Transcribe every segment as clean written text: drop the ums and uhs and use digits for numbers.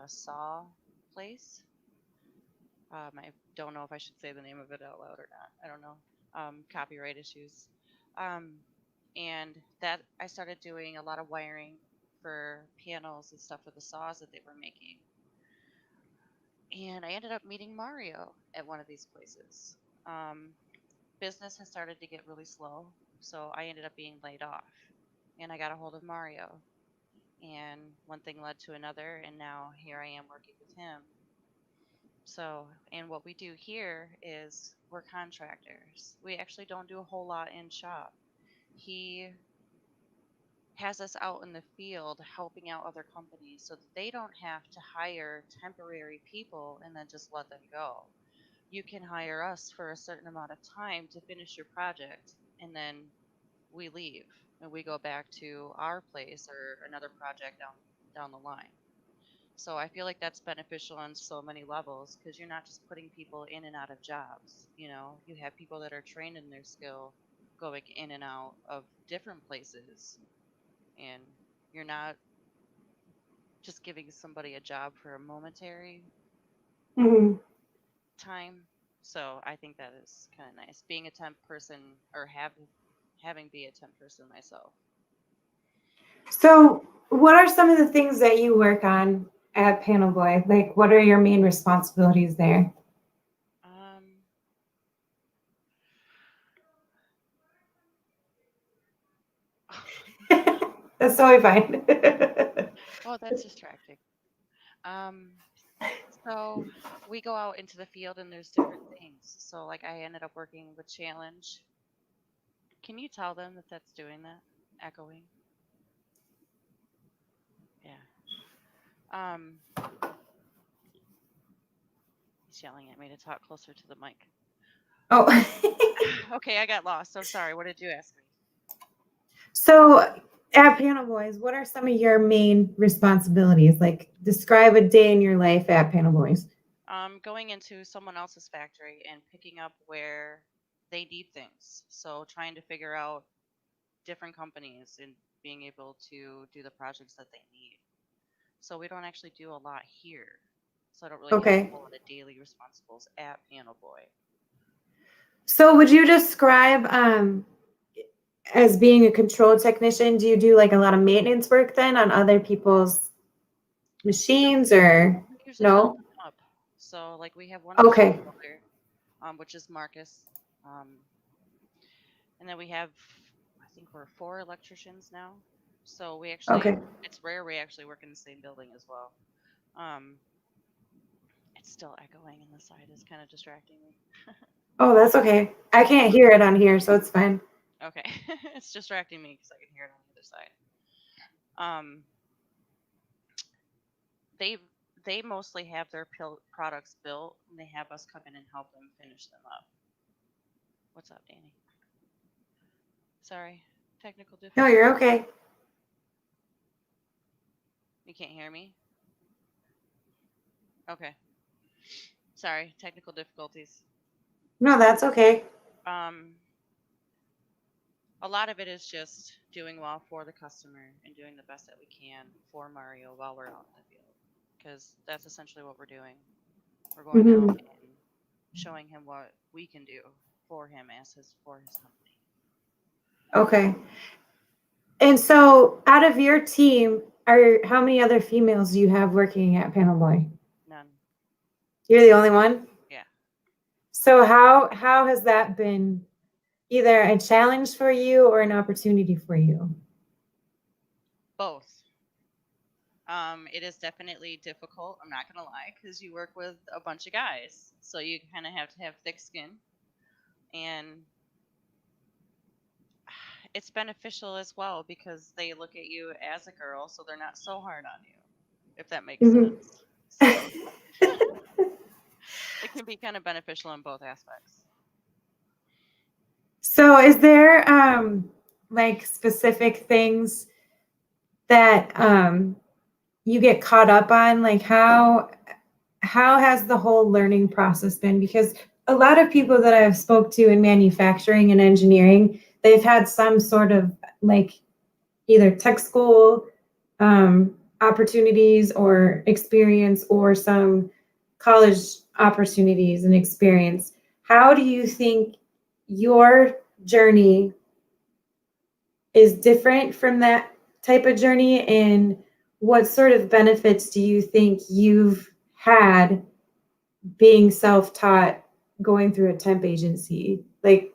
saw place. I don't know if I should say the name of it out loud or not. I don't know. Copyright issues. Um, and that I started doing a lot of wiring for panels and stuff for the saws that they were making. And I ended up meeting Mario at one of these places. Um, Business has started to get really slow, so I ended up being laid off. And I got a hold of Mario, and one thing led to another, and now here I am working with him. So, and what we do here is we're contractors. We actually don't do a whole lot in shop. He has us out in the field helping out other companies so that they don't have to hire temporary people and then just let them go. You can hire us for a certain amount of time to finish your project, and then we leave and we go back to our place or another project down the line. So I feel like that's beneficial on so many levels because you're not just putting people in and out of jobs. You have people that are trained in their skill going in and out of different places, and you're not just giving somebody a job for a momentary Mhm. time. So I think that is kind of nice being a temp person or having be a temp person myself. So, what are some of the things that you work on at PanelBoy? Like, what are your main responsibilities there? Um, That's totally fine. oh, that's distracting. Um, so we go out into the field and there's different things. So like I ended up working with Challenge. Can you tell them that that's doing that? Echoing. Yeah. Um, he's yelling at me to talk closer to the mic. Oh, Okay, I got lost. So sorry. What did you ask me? so at PanelBoys, what are some of your main responsibilities? Like, describe a day in your life at PanelBoys. Going into someone else's factory and picking up where they need things. So trying to figure out different companies and being able to do the projects that they need. So we don't actually do a lot here. So I don't really have a Okay. whole lot of daily responsibles at PanelBoy. So, would you describe as being a control technician? Do you do like a lot of maintenance work then on other people's No, machines or we usually build no? them up. So like we have one machine Okay. builder, which is Marcus. Um, and then we have, I think we're four electricians now. So we actually, Okay. it's rare we actually work in the same building as well. Um, it's still echoing and the side is kind of distracting me. Oh, that's okay. I can't hear it on here, so it's fine. Okay, it's distracting me because I can hear it on the other side. Um, they they mostly have their products built, and they have us come in and help them finish them up. What's up, Danny? Sorry, technical No, difficulty. you're okay. You can't hear me? Okay. Sorry, technical difficulties. No, that's okay. Um, a lot of it is just doing well for the customer and doing the best that we can for Mario while we're out in the field, because that's essentially what we're doing. We're going out Hmm. and showing him what we can do for him for his company. Okay. And so, out of your team, are how many other females do you have working at PanelBoy? None. You're the only one. Yeah. So how has that been either a challenge for you or an opportunity for you? Both. It is definitely difficult. I'm not gonna lie, because you work with a bunch of guys, so you kind of have to have thick skin, and it's beneficial as well because they look at you as a girl, so they're not so hard on you, if that makes Mhm. sense. So it can be kind of beneficial in both aspects. So is there like specific things that you get caught up on? Like how has the whole learning process been? Because a lot of people that I've spoke to in manufacturing and engineering, they've had some sort of like either tech school, opportunities or experience or some college opportunities and experience. How do you think your journey is different from that type of journey, and what sort of benefits do you think you've had being self-taught going through a temp agency? Like,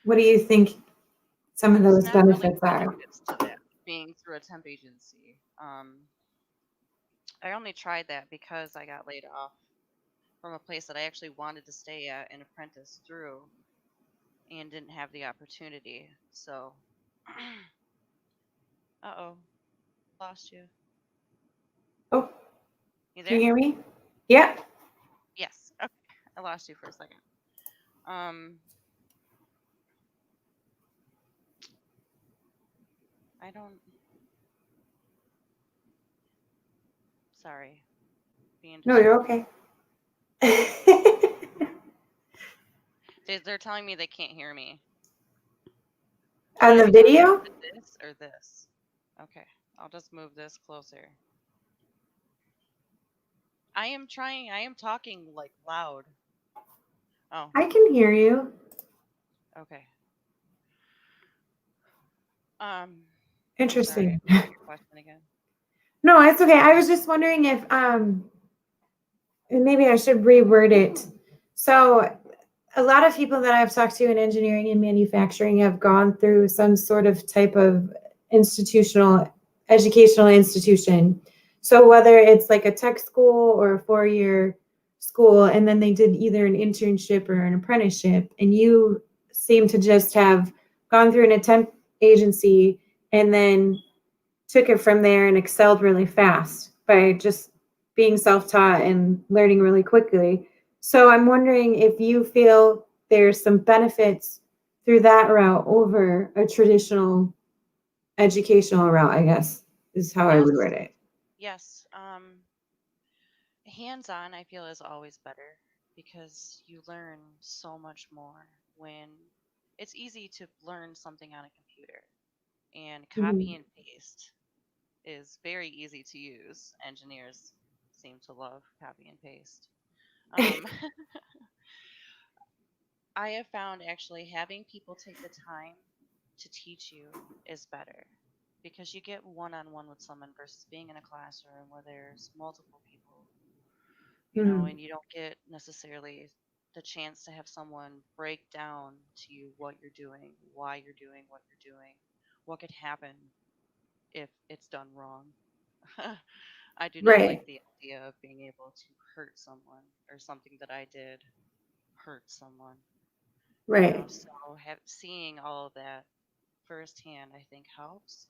what do you think some of There's those not really benefits are? benefits to that being through a temp agency. I only tried that because I got laid off from a place that I actually wanted to stay at and apprentice through and didn't have the opportunity. So, uh-oh, lost you. Oh, You can you there? hear me? Yeah. Yes. Okay. I lost you for a second. Um, I don't. Sorry, being No, you're distracted. okay. They're telling me they can't hear me. Should On I the be talking video? into this or this? Okay, I'll just move this closer. I am trying. I am talking like loud. Oh, I can hear you. okay. I'm sorry. Interesting. What was your question again? No, it's okay. I was just wondering if and maybe I should reword it. So a lot of people that I've talked to in engineering and manufacturing have gone through some sort of type of institutional educational institution. So whether it's like a tech school or a 4-year school, and then they did either an internship or an apprenticeship, and you seem to just have gone through an temp agency and then took it from there and excelled really fast by just being self-taught and learning really quickly. So I'm wondering if you feel there's some benefits through that route over a traditional educational route, I guess, is how I would Yes. word it. Yes. Hands-on, I feel is always better because you learn so much more when it's easy to learn something on a computer and copy Mhm. and paste is very easy to use. Engineers seem to love copy and paste. Um, I have found actually having people take the time to teach you is better because you get one on one with someone versus being in a classroom where there's multiple people, Mhm. and you don't get necessarily the chance to have someone break down to you what you're doing, why you're doing what you're doing, what could happen if it's done wrong. I do not like Right, the idea of being able to hurt someone or something that I did hurt someone, right. so seeing all of that firsthand, I think helps.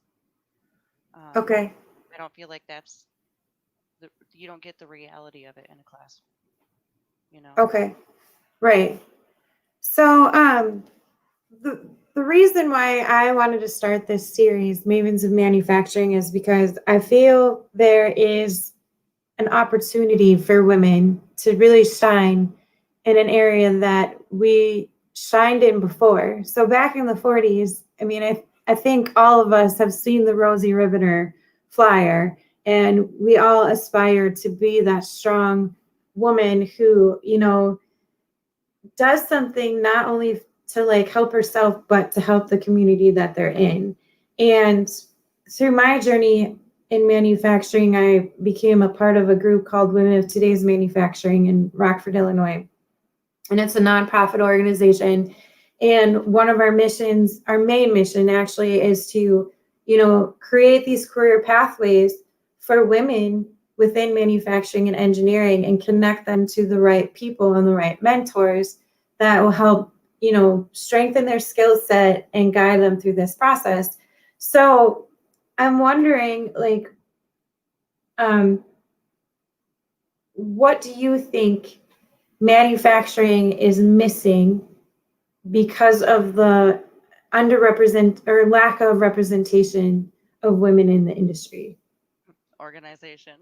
Um, Okay, I don't feel like you don't get the reality of it in a classroom, you know? okay, right. So, the reason why I wanted to start this series, Mavens of Manufacturing, is because I feel there is an opportunity for women to really shine in an area that we shined in before. So back in the 40s, I mean, I think all of us have seen the Rosie Riveter flyer, and we all aspire to be that strong woman who, does something not only to like help herself, but to help the community that they're in. And through my journey in manufacturing, I became a part of a group called Women of Today's Manufacturing in Rockford, Illinois. And it's a nonprofit organization. And one of our missions, our main mission actually, is to, create these career pathways for women within manufacturing and engineering and connect them to the right people and the right mentors that will help, strengthen their skill set and guide them through this process. So I'm wondering, like, um, what do you think manufacturing is missing because of the underrepresent or lack of representation of women in the industry? Organization.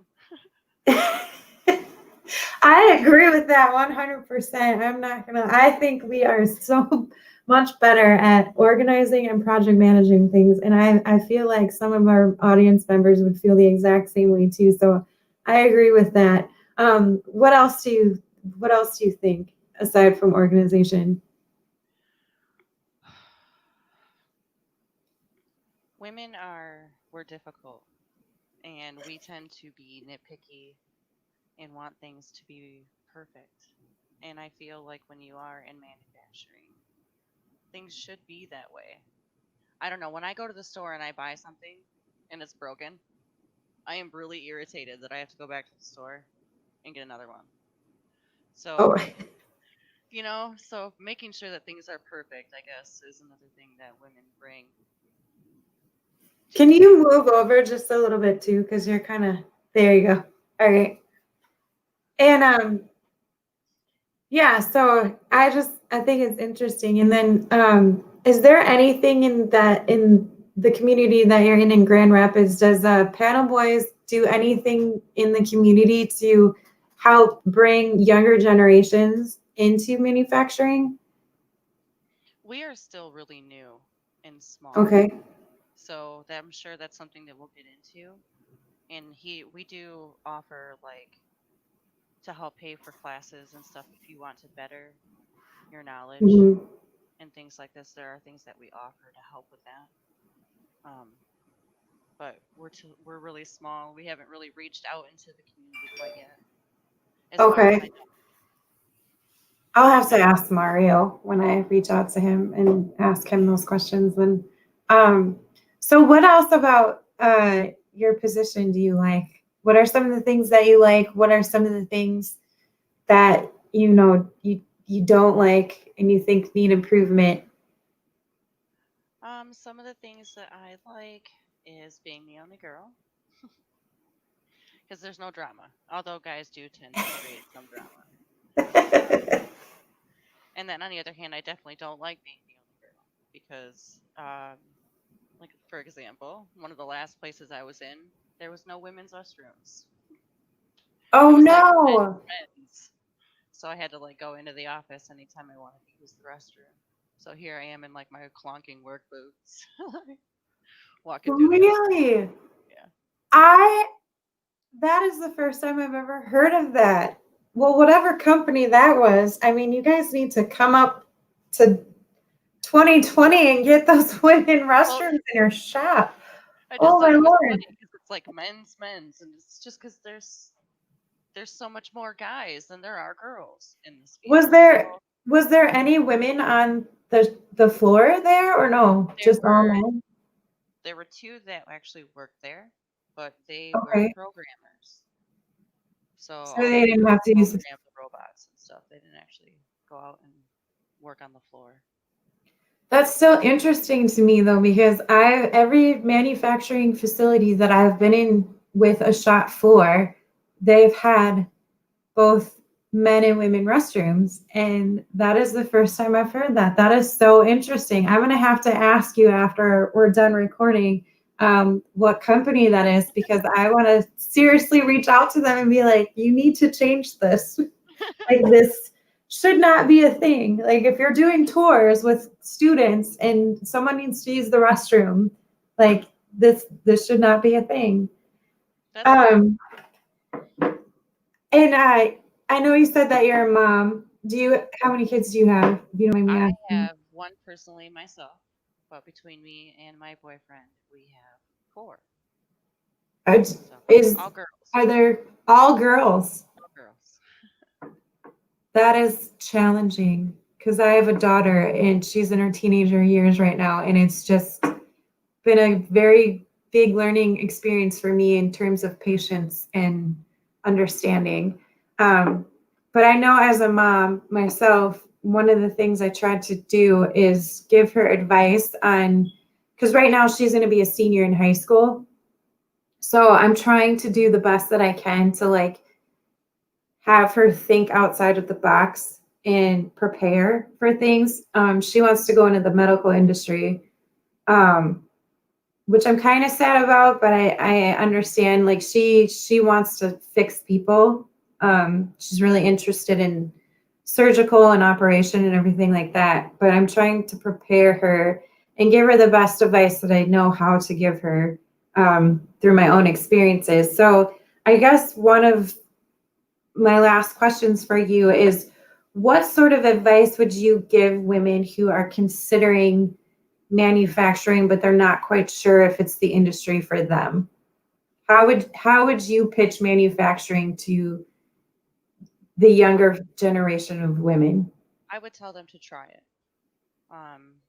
I agree with that 100%. I'm not gonna, I think we are so much better at organizing and project managing things. And I feel like some of our audience members would feel the exact same way too. So I agree with that. What else do you think aside from organization? We're difficult, and we tend to be nitpicky and want things to be perfect. And I feel like when you are in manufacturing, things should be that way. I don't know, when I go to the store and I buy something and it's broken, I am really irritated that I have to go back to the store and get another one. Oh, So, so making sure that things are perfect, I guess, is another thing that women bring to can the you table. move over just a little bit too? Because you're kind of there. You go. All right. And yeah, so I think it's interesting. And then is there anything in the community that you're in Grand Rapids? Does Panel Boys do anything in the community to help bring younger generations into manufacturing? We are still really new and small. Okay. I'm sure that's something that we'll get into. And we do offer like to help pay for classes and stuff if you want to better your knowledge Mhm. and things like this. There are things that we offer to help with that. Um, but we're really small. We haven't really reached out into the community quite yet, as far as I Okay. I'll have to ask Mario when I reach out to him and ask him those questions. And um, so, what else about your position do you like? What are some of the things that you like? What are some of the things that you don't like and you think need improvement? know. Some of the things that I like is being the only girl because there's no drama. Although guys do tend to create some drama. And then on the other hand, I definitely don't like being the only girl because, like for example, one of the last places I was in, there was no women's restrooms. It Oh was like no! men's. So I had to like go into the office anytime I wanted to use the restroom. So here I am in like my clonking work boots, walking through the office. Really? Yeah. I That is the first time I've ever heard of that. Well, whatever company that was, I mean, you guys need to come up to 2020 and get those women Well, restrooms in your shop. I just Oh my thought it was lord. funny because it's like men's, and it's just because there's so much more guys than there are girls in this Was field. there So was there any women on the floor there or no? there Just all were men? there were two that actually worked there, but they were Okay. programmers. So So all they they did didn't was have to use program the robots and stuff. They didn't actually go out and work on the floor. That's so interesting to me though, because every manufacturing facility that I've been in with a shop floor, they've had both men and women restrooms. And that is the first time I've heard that. That is so interesting. I'm going to have to ask you after we're done recording what company that is because I want to seriously reach out to them and be like, you need to change this. Like, this should not be a thing. Like, if you're doing tours with students and someone needs to use the restroom, like, this should not be a thing. That's fair. Um, And I know you said that you're a mom. How many kids do you have? If you don't mind me I asking. have one personally myself, but between me and my boyfriend, we have four. Are, So is all girls. are there all girls? All girls. That is challenging because I have a daughter and she's in her teenager years right now, and it's just been a very big learning experience for me in terms of patience and understanding. Um, but I know as a mom myself, one of the things I tried to do is give her advice on, because right now she's going to be a senior in high school. So I'm trying to do the best that I can to like have her think outside of the box and prepare for things. She wants to go into the medical industry. Um, which I'm kind of sad about, but I understand. Like she wants to fix people. She's really interested in surgical and operation and everything like that. But I'm trying to prepare her and give her the best advice that I know how to give her through my own experiences. So I guess one of my last questions for you is, what sort of advice would you give women who are considering manufacturing, but they're not quite sure if it's the industry for them? How would you pitch manufacturing to the younger generation of women? I would tell them to try it. Um,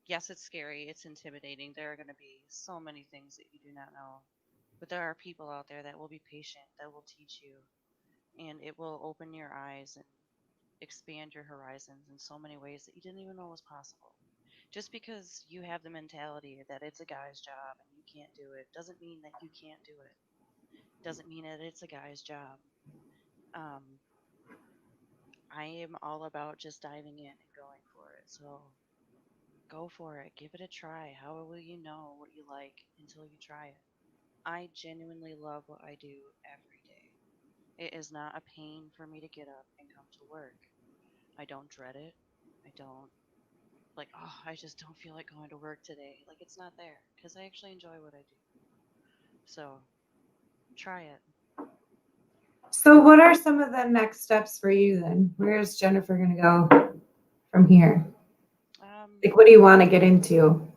yes, it's scary, it's intimidating. There are going to be so many things that you do not know, but there are people out there that will be patient, that will teach you, and it will open your eyes and expand your horizons in so many ways that you didn't even know was possible. Just because you have the mentality that it's a guy's job and you can't do it doesn't mean that you can't do it. Doesn't mean that it's a guy's job. Um, I am all about just diving in and going for it. So go for it. Give it a try. How will you know what you like until you try it? I genuinely love what I do every day. It is not a pain for me to get up and come to work. I don't dread it. I don't like, oh, I just don't feel like going to work today. Like, it's not there because I actually enjoy what I do. So try it. So what are some of the next steps for you then? Where's Jennifer going to go from here? Um, Like, what do you want to get into?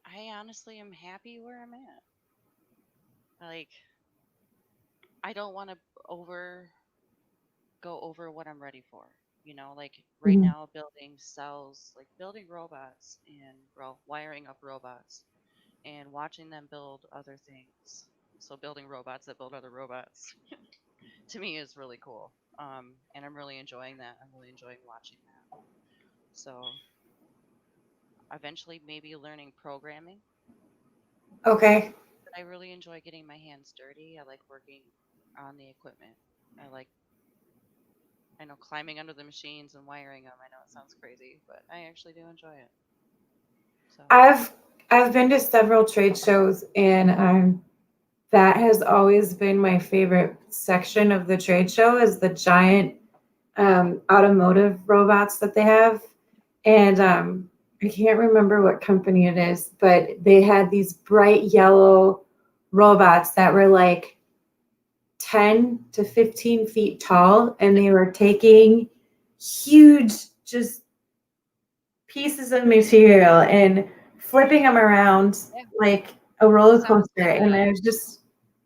I honestly am happy where I'm at. Like, I don't want to over go over what I'm ready for. Like right Mhm. now, building cells, like building robots and well, wiring up robots and watching them build other things. So building robots that build other robots to me is really cool. And I'm really enjoying that. I'm really enjoying watching that. So eventually, maybe learning programming. Okay. But I really enjoy getting my hands dirty. I like working on the equipment. I like, I know, climbing under the machines and wiring them. I know it sounds crazy, but I actually do enjoy it. So, I've I've been to several trade shows, and that has always been my favorite section of the trade show is the giant automotive robots that they have. And I can't remember what company it is, but they had these bright yellow robots that were like 10 to 15 feet tall, and they were taking huge, just pieces of material and flipping them around yeah, like a it roller sounds coaster. like And I was just,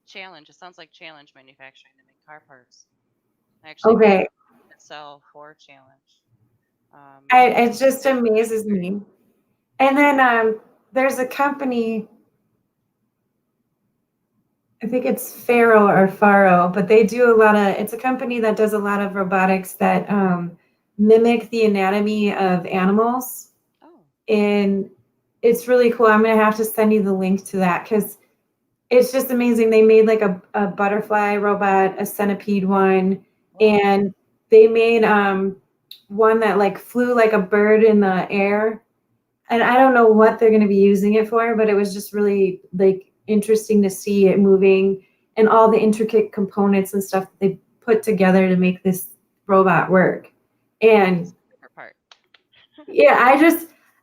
Challenge. It sounds like Challenge manufacturing. They make car parts. I actually made okay, a cell for Challenge. it So just amazes me. And then there's a company, I think it's Faro or Faro, but they do a lot of, it's a company that does a lot of robotics that mimic the anatomy of animals. oh, And it's really cool. I'm going to have to send you the link to that because it's just amazing. They made like a butterfly robot, a centipede one, whoa, and they made one that like flew like a bird in the air. And I don't know what they're going to be using it for, but it was just really like interesting to see it moving and all the intricate components and stuff that they put together to make this robot work. that's And the favorite part. yeah,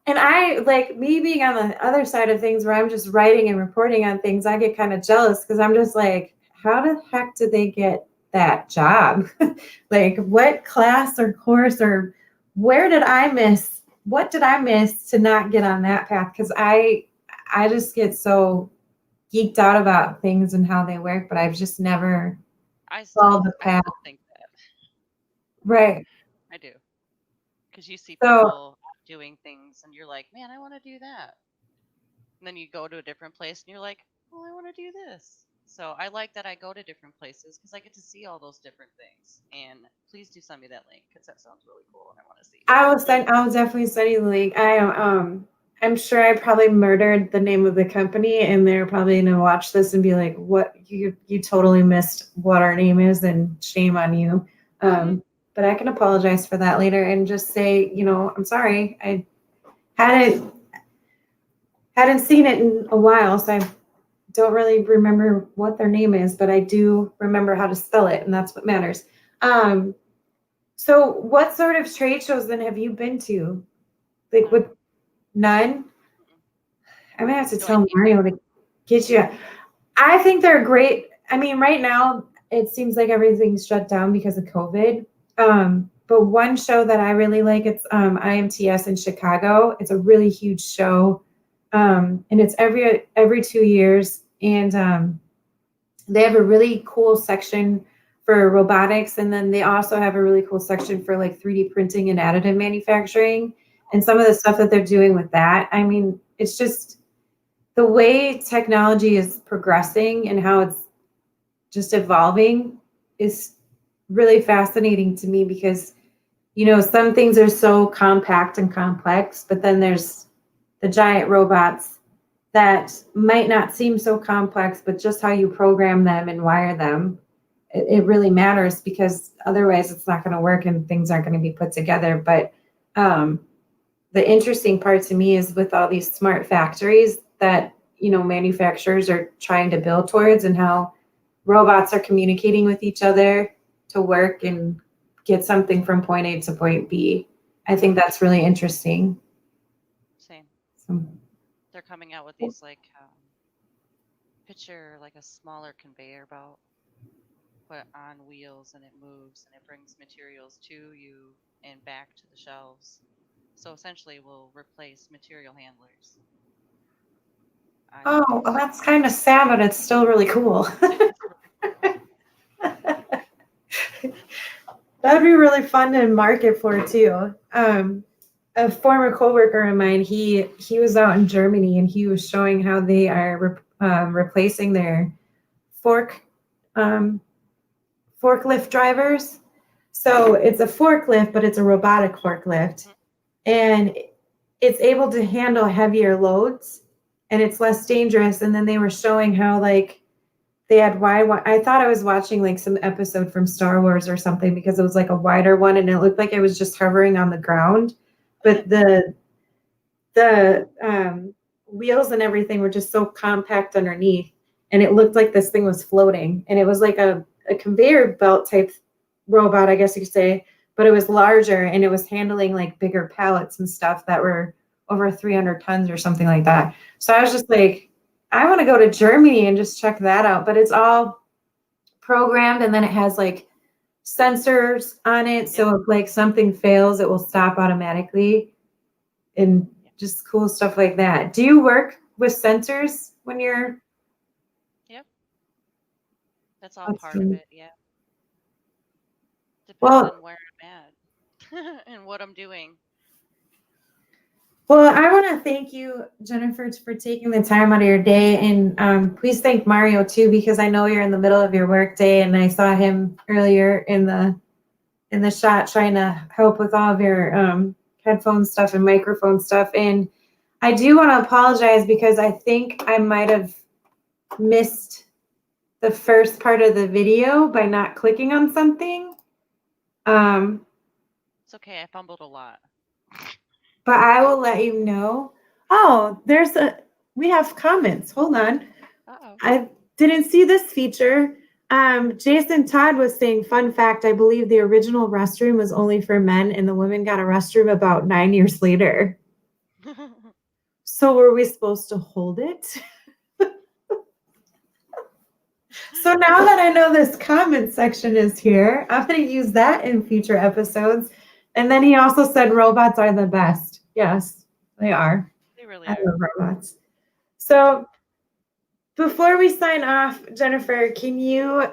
and I like me being on the other side of things where I'm just writing and reporting on things, I get kind of jealous because I'm just like, how the heck did they get that job? Like, what class or course or where did I miss? What did I miss to not get on that path? Because I just get so geeked out about things and how they work, but I've just never followed the I path. still think that. Right. I do. Because you see So people doing things and you're like, man, I want to do that. And then you go to a different place and you're like, well, I want to do this. So I like that I go to different places because I get to see all those different things. And please do send me that link because that sounds really cool and I want to see. I will definitely send you the link. I'm sure I probably murdered the name of the company and they're probably gonna watch this and be like, what you totally missed what our name is and shame on you. Hmm. But I can apologize for that later and just say, I'm sorry. I hadn't hadn't seen it in a while, so I don't really remember what their name is, but I do remember how to spell it, and that's what matters. Um, so what sort of trade shows then have you been to? Like None. with none? Mm-mm. I'm gonna have to Do I tell need to? Mario to get you. I think they're great. I mean, right now it seems like everything's shut down because of COVID. But one show that I really like, it's IMTS in Chicago. It's a really huge show, and it's every 2 years, and they have a really cool section for robotics, and then they also have a really cool section for like 3D printing and additive manufacturing, and Oh, some of the stuff that they're doing with that. I mean, it's just the way technology is progressing and how it's just evolving is really fascinating to me because some things are so compact and complex, but then there's the giant robots that might not seem so complex, but just how you program them and wire them, it really matters because otherwise it's not going to work and things aren't going to be put together. But um, the interesting part to me is with all these smart factories that manufacturers are trying to build towards, and how robots are communicating with each other to work and get something from point A to point B. I think that's really interesting. same. So, They're coming out with these like picture like a smaller conveyor belt put on wheels and it moves and it brings materials to you and back to the shelves. So essentially, we'll replace material handlers. I oh, think well, it's that's kind of sad, but it's still really cool. it's really cool. That'd be really fun to market for too. A former coworker of mine, he was out in Germany and he was showing how they are replacing their fork um, forklift drivers. So it's a forklift, but it's a robotic forklift, Mhm. and it's able to handle heavier loads, and it's less dangerous. And then they were showing how like they had wide. I thought I was watching like some episode from Star Wars or something because it was like a wider one, and it looked like it was just hovering on the ground, but the wheels and everything were just so compact underneath, and it looked like this thing was floating, and it was like a conveyor belt type robot, I guess you could say, but it was larger and it was handling like bigger pallets and stuff that were over 300 tons or something like that. So I was just like, I want to go to Germany and just check that out, but it's all programmed, and then it has like sensors on it, Yep. so if like something fails it will stop automatically, and Yep. just cool stuff like that. Do you work with sensors when you're? Yep. That's all That's part of really, it. Yeah. Depends well, on where I'm at and what I'm doing. well, I want to thank you, Jennifer, for taking the time out of your day, and please thank Mario too, because I know you're in the middle of your work day, and I saw him earlier in the shot trying to help with all of your headphone stuff and microphone stuff. And I do want to apologize because I think I might have missed the first part of the video by not clicking on something. Um, It's okay. I fumbled a lot. but I will let you know. Oh, we have comments. Hold on. Uh-oh. I didn't see this feature. Jason Todd was saying, fun fact, I believe the original restroom was only for men and the women got a restroom about 9 years later. So were we supposed to hold it? So now that I know this comment section is here, I'm going to use that in future episodes. And then he also said robots are the best. Yes, they are. They really I are. love robots. Me too. So before we sign off, Jennifer, can you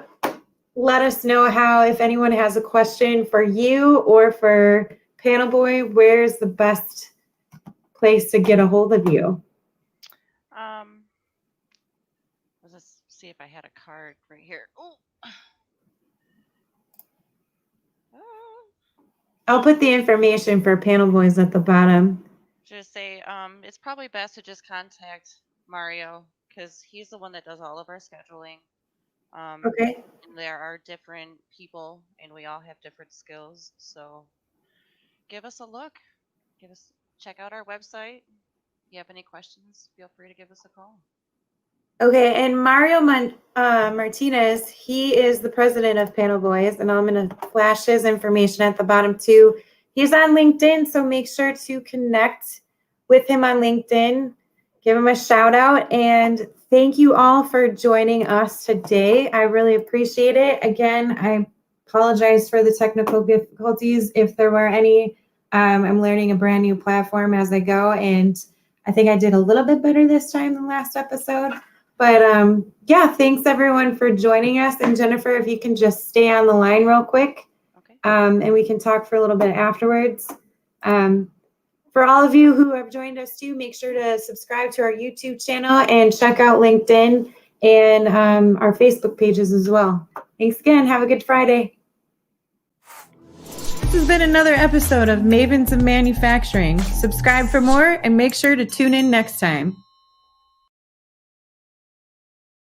let us know how, if anyone has a question for you or for PanelBoy, where's the best place to get a hold of you? Um, let's just see if I had a card right here. Oh, I'll put the information for PanelBoys at the bottom. just say it's probably best to just contact Mario because he's the one that does all of our scheduling. Um, Okay. and there are different people, and we all have different skills. So give us a look. Give us check out our website. If you have any questions, feel free to give us a call. Okay, and Mario Martinez, he is the president of PanelBoys, and I'm going to flash his information at the bottom too. He's on LinkedIn, so make sure to connect with him on LinkedIn. Give him a shout out, and thank you all for joining us today. I really appreciate it. Again, I apologize for the technical difficulties if there were any. I'm learning a brand new platform as I go, and I think I did a little bit better this time than last episode. But yeah, thanks everyone for joining us. And Jennifer, if you can just stay on the line real quick, Okay. and we can talk for a little bit afterwards. For all of you who have joined us too, make sure to subscribe to our YouTube channel and check out LinkedIn and our Facebook pages as well. Thanks again. Have a good Friday. This has been another episode of Mavens of Manufacturing. Subscribe for more and make sure to tune in next time.